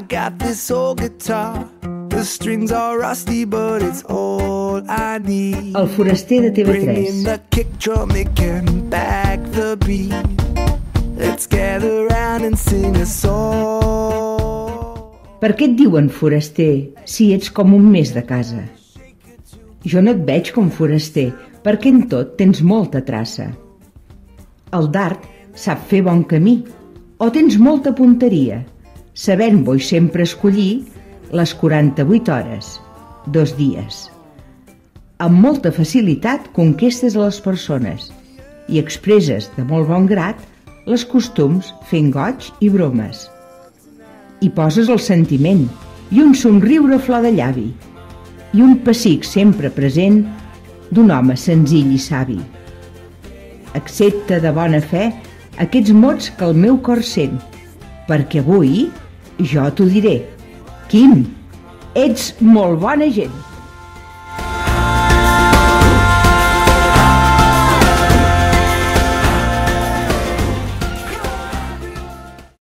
got this old guitar. The strings are rusty, but it's all I need. El foraster de Bring in TV3. the kick drum, it can back the beat. Let's gather round and sing a song. Per què et diuen foraster si ets com un mes de casa? Jo no et veig com foraster, perquè en tot tens molta traça. El dard sap fer bon camí, o tens molta punteria, sabent vull sempre escollir les 48 hores, 2 dies. Amb molta facilitat conquestes a les persones i expresses de molt bon grat les costums fent goig i bromes. Hi poses el sentiment i un somriure a flor de llavi i un pessic sempre present d'un home senzill i savi. Accepta de bona fe aquests mots que el meu cor sent, perquè avui jo t'ho diré. Quim, ets molt bona gent.